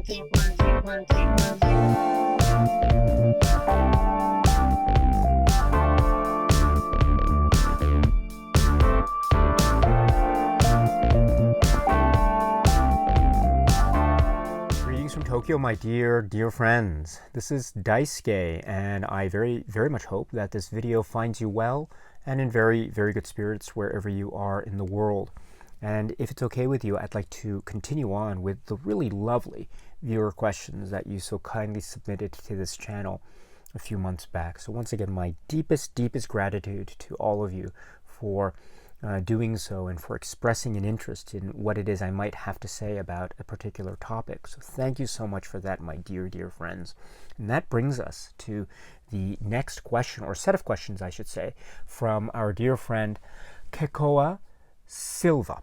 Greetings from Tokyo, my dear friends. This is Daisuke, and I very much hope that this video finds you well and in very good spirits wherever you are in the world. And if it's okay with you, I'd like to continue on with the really lovely viewer questions that you so kindly submitted to this channel a few months back. So once again, my deepest gratitude to all of you for doing so and for expressing an interest in what it is I might have to say about a particular topic. So thank you so much for that, my dear friends. And that brings us to the next question, or set of questions I should say, from our dear friend Kekoa Sylva.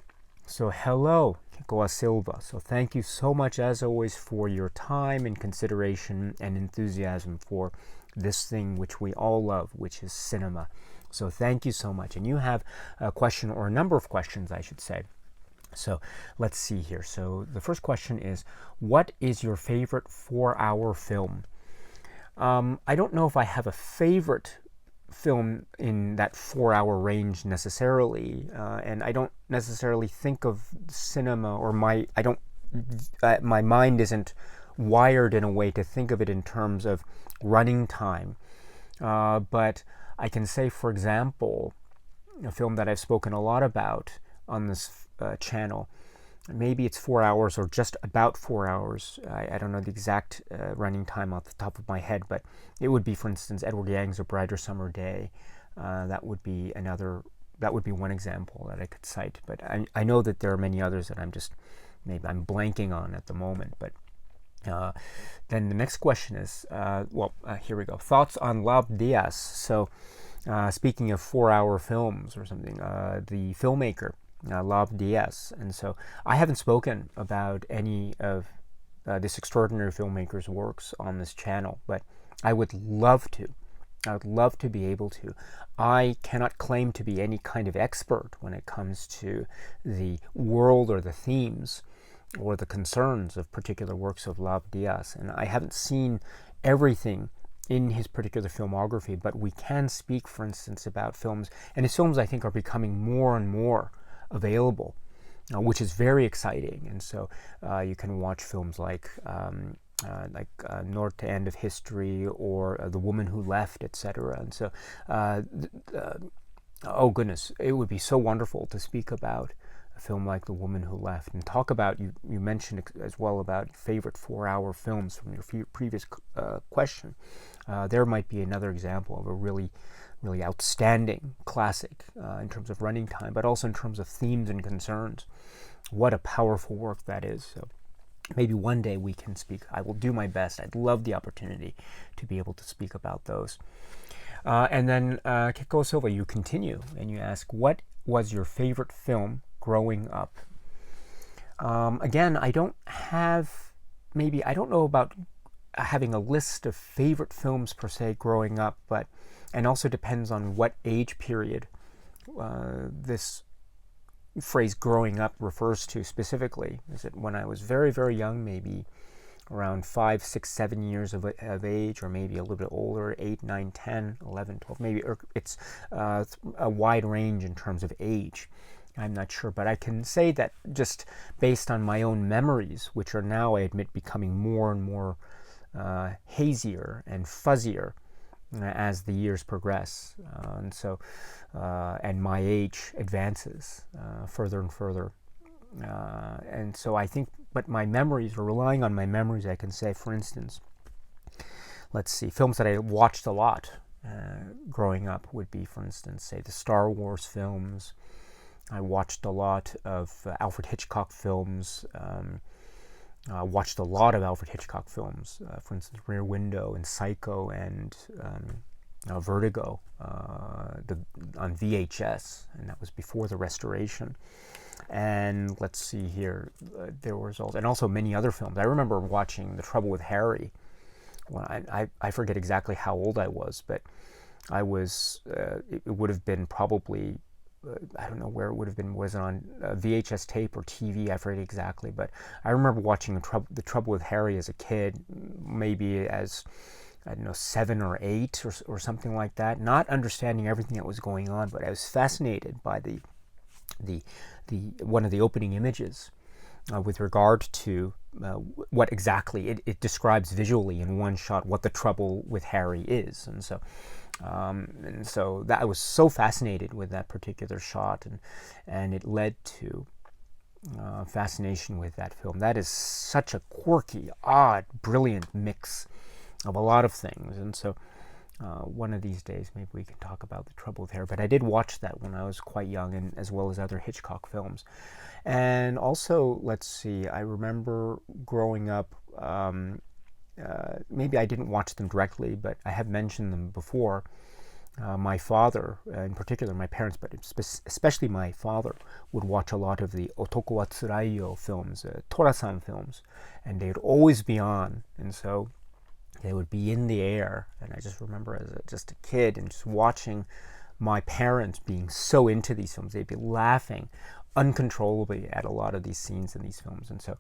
So hello, Kekoa Sylva. So thank you so much, as always, for your time and consideration and enthusiasm for this thing which we all love, which is cinema. So thank you so much. And you have a question, or a number of questions, I should say. So let's see here. So the first question is, what is your favorite 4-hour film? I don't know if I have a favorite film in that 4-hour range necessarily, and I don't necessarily think of cinema, or my mind isn't wired in a way to think of it in terms of running time. But I can say, for example, a film that I've spoken a lot about on this channel, maybe it's 4 hours or just about 4 hours. I don't know the exact running time off the top of my head, but it would be, for instance, Edward Yang's A Brighter Summer Day. That would be one example that I could cite. But I know that there are many others that I'm blanking on at the moment. But then the next question is, here we go. Thoughts on Lav Diaz. So speaking of 4-hour films or something, the filmmaker, Lav Diaz. And so I haven't spoken about any of this extraordinary filmmaker's works on this channel, but I would love to. I would love to be able to. I cannot claim to be any kind of expert when it comes to the world or the themes or the concerns of particular works of Lav Diaz. And I haven't seen everything in his particular filmography, but we can speak, for instance, about films. And his films, I think, are becoming more and more available, which is very exciting. And so you can watch films like North to End of History, or The Woman Who Left, etc. And so, oh goodness, it would be so wonderful to speak about a film like The Woman Who Left, and talk about, you mentioned as well about favorite 4-hour films from your previous question. There might be another example of a really outstanding classic in terms of running time, but also in terms of themes and concerns. What a powerful work that is. So maybe one day we can speak. I will do my best. I'd love the opportunity to be able to speak about those. And then Kekoa Sylva, you continue and you ask, what was your favorite film growing up? Again, I don't know about having a list of favorite films per se growing up, and also depends on what age period this phrase growing up refers to specifically. Is it when I was very young, maybe around 5, 6, 7 years of age, or maybe a little bit older, 8, 9, 10, 11, 12, maybe it's a wide range in terms of age. I'm not sure, but I can say that just based on my own memories, which are now, I admit, becoming more and more hazier and fuzzier as the years progress, and my age advances further and further, and so I think, but my memories, or relying on my memories, I can say, for instance, let's see, films that I watched a lot growing up would be, for instance, say the Star Wars films. I watched a lot of Alfred Hitchcock films. Watched a lot of Alfred Hitchcock films, for instance, Rear Window and Psycho and Vertigo on VHS, and that was before the restoration. And let's see here, there was also many other films. I remember watching The Trouble with Harry. Well, I forget exactly how old I was, but I was. It would have been probably I don't know where it would have been. Was it on VHS tape or TV? I forget exactly, but I remember watching The Trouble with Harry as a kid, maybe as, I don't know, 7 or 8 or something like that, not understanding everything that was going on, but I was fascinated by the one of the opening images with regard to what exactly it describes visually in one shot what the trouble with Harry is. And so that I was so fascinated with that particular shot, and it led to fascination with that film. That is such a quirky, odd, brilliant mix of a lot of things. And so one of these days maybe we can talk about The Trouble with Harry. But I did watch that when I was quite young, and as well as other Hitchcock films. And also, let's see, I remember growing up, maybe I didn't watch them directly, but I have mentioned them before. My father, in particular my parents, but especially my father, would watch a lot of the Otoko wa Tsuraiyo films, Tora-san films, and they would always be on. And so they would be in the air, and I just remember as just a kid and just watching my parents being so into these films. They'd be laughing uncontrollably at a lot of these scenes in these films. And so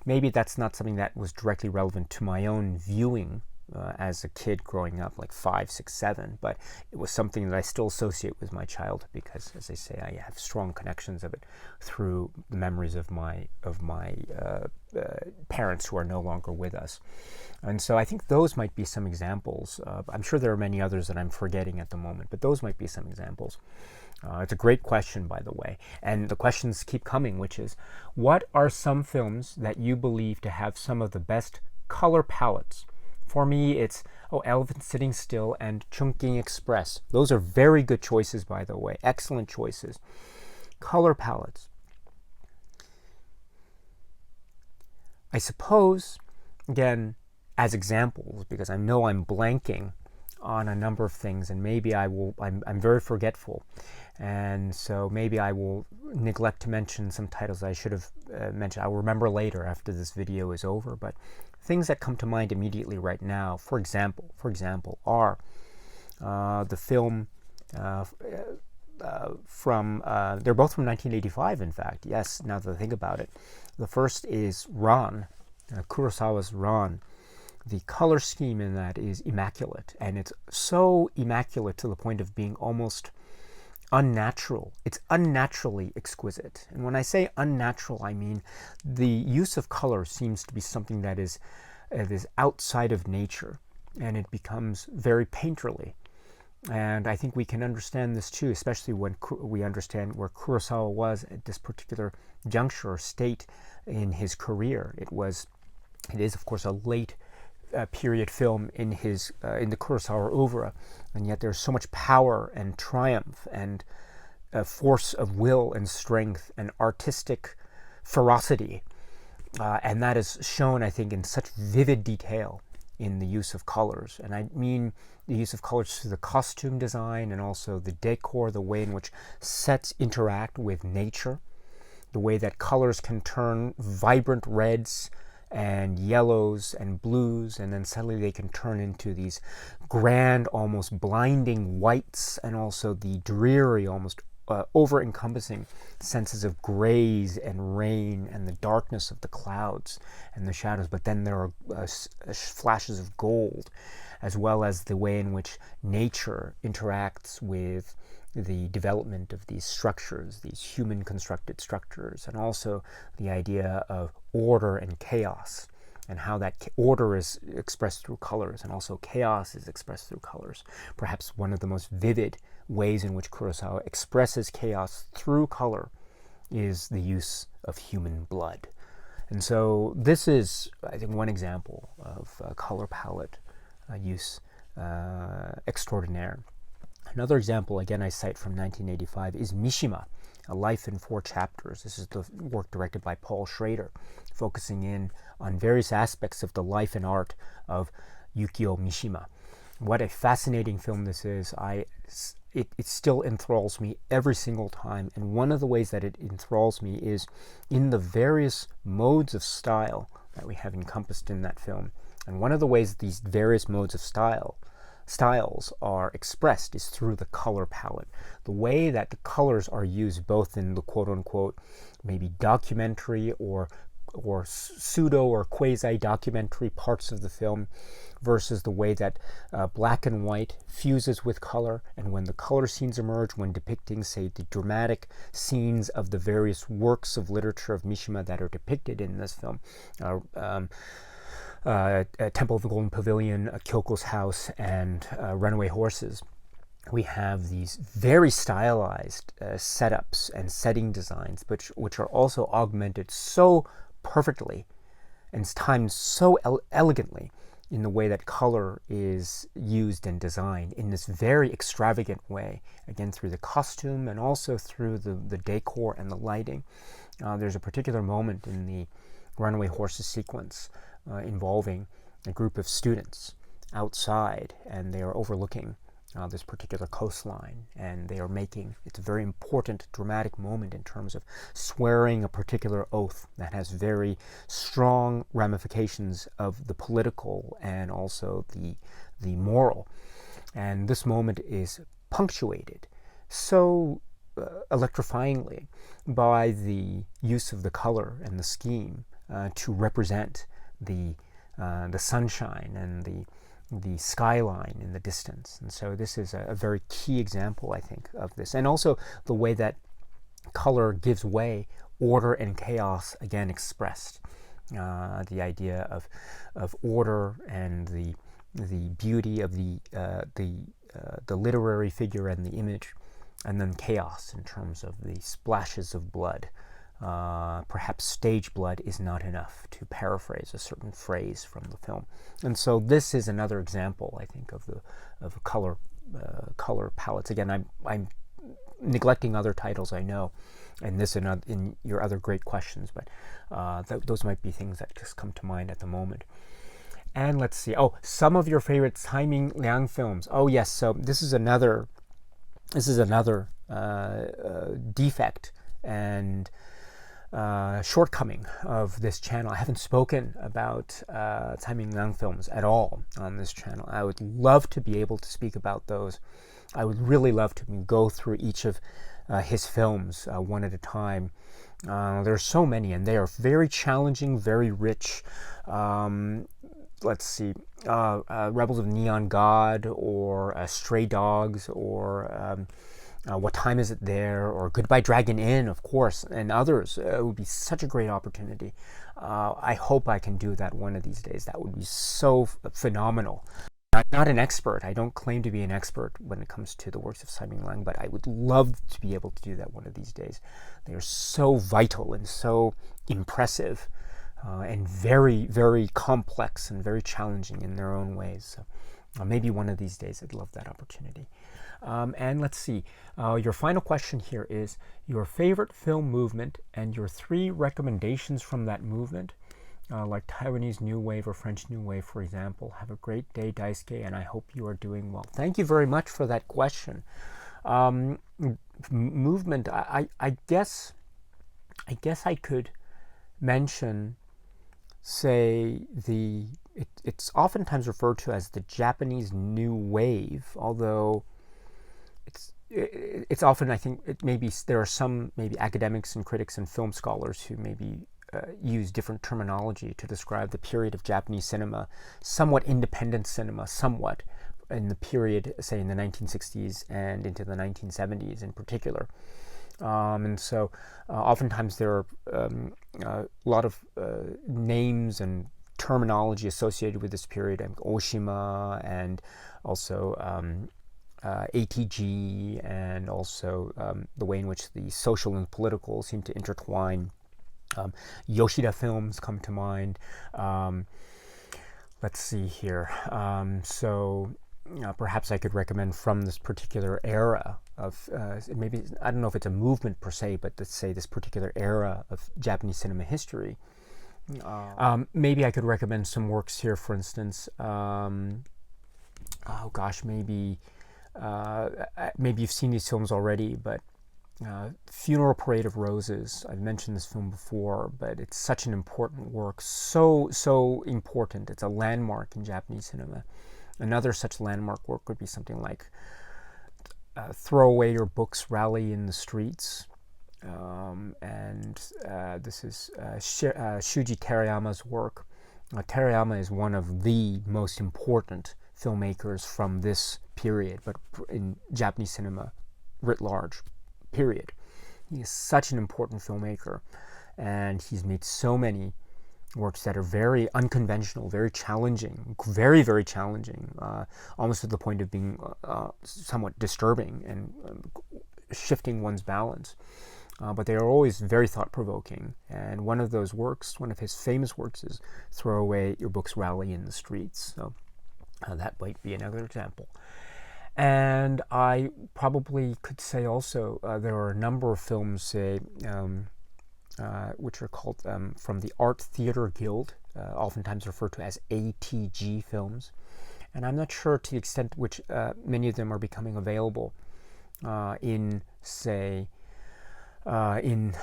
maybe that's not something that was directly relevant to my own viewing as a kid growing up, like 5, 6, 7, but it was something that I still associate with my childhood because, as I say, I have strong connections of it through the memories of my parents who are no longer with us. And so I think those might be some examples. I'm sure there are many others that I'm forgetting at the moment, but those might be some examples. It's a great question, by the way, and the questions keep coming, which is, what are some films that you believe to have some of the best color palettes? For me, it's Elephant Sitting Still and Chungking Express. Those are very good choices, by the way. Excellent choices. Color palettes. I suppose, again, as examples, because I know I'm blanking on a number of things, and maybe I'm very forgetful, and so maybe I will neglect to mention some titles I should have mentioned. I'll remember later after this video is over, but things that come to mind immediately right now, for example, are the film from, they're both from 1985, in fact. Yes, now that I think about it. The first is Ran, Kurosawa's Ran. The color scheme in that is immaculate, and it's so immaculate to the point of being almost unnatural. It's unnaturally exquisite. And when I say unnatural, I mean the use of color seems to be something that is outside of nature, and it becomes very painterly. And I think we can understand this too, especially when we understand where Kurosawa was at this particular juncture or state in his career. It is, of course, a late period film in the Kurosawa oeuvre, and yet there's so much power and triumph and force of will and strength and artistic ferocity, and that is shown, I think, in such vivid detail in the use of colors. And I mean the use of colors through the costume design and also the decor, the way in which sets interact with nature, the way that colors can turn vibrant reds and yellows and blues, and then suddenly they can turn into these grand, almost blinding whites, and also the dreary, almost over-encompassing senses of grays and rain and the darkness of the clouds and the shadows. But then there are flashes of gold, as well as the way in which nature interacts with the development of these structures, these human-constructed structures, and also the idea of order and chaos, and how that order is expressed through colors, and also chaos is expressed through colors. Perhaps one of the most vivid ways in which Kurosawa expresses chaos through color is the use of human blood. And so this is, I think, one example of color palette use extraordinaire. Another example, again, I cite from 1985, is Mishima, A Life in 4 Chapters. This is the work directed by Paul Schrader, focusing in on various aspects of the life and art of Yukio Mishima. What a fascinating film this is. It still enthralls me every single time, and one of the ways that it enthralls me is in the various modes of style that we have encompassed in that film. And one of the ways that these various modes of style styles are expressed is through the color palette. The way that the colors are used both in the quote-unquote maybe documentary or pseudo or quasi-documentary parts of the film versus the way that black and white fuses with color, and when the color scenes emerge when depicting, say, the dramatic scenes of the various works of literature of Mishima that are depicted in this film. Temple of the Golden Pavilion, Kyoko's House, and Runaway Horses. We have these very stylized setups and setting designs, which are also augmented so perfectly and timed so elegantly in the way that color is used and designed in this very extravagant way, again through the costume and also through the decor and the lighting. There's a particular moment in the Runaway Horses sequence involving a group of students outside, and they are overlooking this particular coastline, and they are making, it's a very important dramatic moment in terms of swearing a particular oath that has very strong ramifications of the political and also the moral. And this moment is punctuated so electrifyingly by the use of the color and the scheme to represent the sunshine and the skyline in the distance. And so this is a very key example, I think, of this. And also the way that color gives way, order and chaos again expressed. The idea of order and the beauty of the literary figure and the image, and then chaos in terms of the splashes of blood. Perhaps stage blood is not enough, to paraphrase a certain phrase from the film. And so this is another example, I think, of color palettes. Again, I'm neglecting other titles, I know, and this in your other great questions, but those might be things that just come to mind at the moment. And let's see. Oh, some of your favorite Tsai Ming Liang films. Oh yes, so this is another defect and shortcoming of this channel. I haven't spoken about Tsai Ming Liang films at all on this channel. I would love to be able to speak about those. I would really love to go through each of his films one at a time. There are so many, and they are very challenging, very rich. Let's see, Rebels of Neon God, or Stray Dogs, or What Time Is It There, or Goodbye Dragon Inn, of course, and others. It would be such a great opportunity. I hope I can do that one of these days. That would be so phenomenal. I'm not an expert. I don't claim to be an expert when it comes to the works of Tsai Ming Liang, but I would love to be able to do that one of these days. They are so vital and so impressive, and very, very complex and very challenging in their own ways. So maybe one of these days I'd love that opportunity. And let's see, your final question here is your favorite film movement and your 3 recommendations from that movement, like Taiwanese New Wave or French New Wave, for example. Have a great day, Daisuke, and I hope you are doing well. Thank you very much for that question. Movement, I guess I could mention, say, it's oftentimes referred to as the Japanese New Wave, although it's often, I think, there are some maybe academics and critics and film scholars who maybe use different terminology to describe the period of Japanese cinema, somewhat independent cinema, somewhat in the period, say, in the 1960s and into the 1970s in particular. And so oftentimes there are a lot of names and terminology associated with this period, Oshima, and also ATG, and also the way in which the social and political seem to intertwine. Yoshida films come to mind. Let's see here. So perhaps I could recommend from this particular era of, maybe, I don't know if it's a movement per se, but let's say this particular era of Japanese cinema history. Maybe I could recommend some works here, for instance. Maybe you've seen these films already, but Funeral Parade of Roses. I've mentioned this film before, but it's such an important work, so important. It's a landmark in Japanese cinema. Another such landmark work would be something like Throw Away Your Books, Rally in the Streets. This is Shuji Terayama's work. Terayama is one of the most important filmmakers from this period, but in Japanese cinema writ large, period. He is such an important filmmaker, and he's made so many works that are very unconventional, very challenging, very, very challenging, almost to the point of being somewhat disturbing and shifting one's balance. But they are always very thought-provoking. And one of those works, one of his famous works, is Throw Away Your Books, Rally in the Streets. So that might be another example. And I probably could say also there are a number of films, say, which are called from the Art Theater Guild, oftentimes referred to as ATG films. And I'm not sure to the extent which many of them are becoming available in, say, from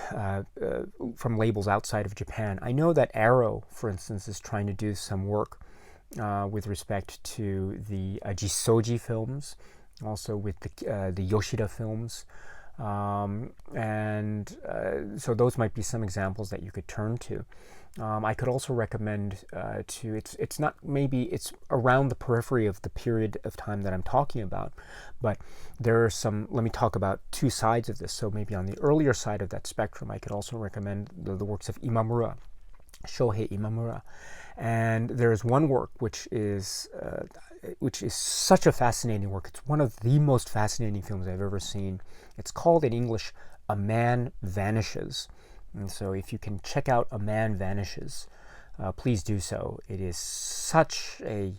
labels outside of Japan. I know that Arrow, for instance, is trying to do some work with respect to the Jisoji films, also with the Yoshida films. So those might be some examples that you could turn to. I could also recommend it's not, maybe it's around the periphery of the period of time that I'm talking about, but there are some, let me talk about two sides of this. So maybe on the earlier side of that spectrum, I could also recommend the works of Imamura, Shohei Imamura. And there's one work which is such a fascinating work. It's one of the most fascinating films I've ever seen. It's called in English, A Man Vanishes. And so if you can check out A Man Vanishes, please do so. It is such a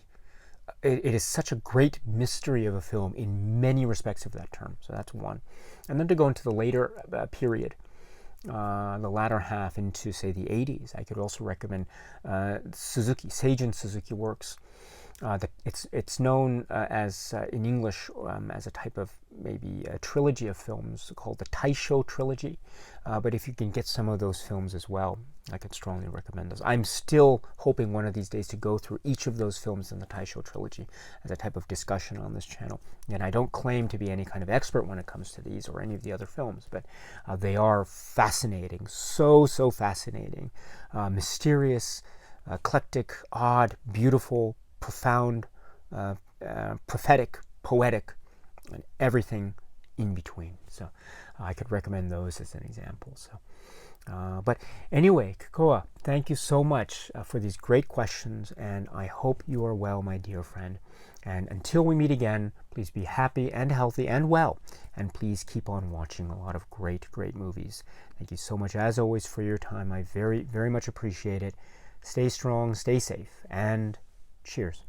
great mystery of a film in many respects of that term. So that's one. And then to go into the later period, the latter half into, say, the 80s, I could also recommend Seijun Suzuki works. It's known as in English as a type of maybe a trilogy of films called the Taisho trilogy. But if you can get some of those films as well, I could strongly recommend those. I'm still hoping one of these days to go through each of those films in the Taisho trilogy as a type of discussion on this channel. And I don't claim to be any kind of expert when it comes to these or any of the other films, but they are fascinating, so fascinating, mysterious, eclectic, odd, beautiful, profound, prophetic, poetic, and everything in between. So I could recommend those as an example. So, but anyway, Kekoa, thank you so much for these great questions, and I hope you are well, my dear friend. And until we meet again, please be happy and healthy and well, and please keep on watching a lot of great movies. Thank you so much, as always, for your time. I very, very much appreciate it. Stay strong, stay safe, and cheers.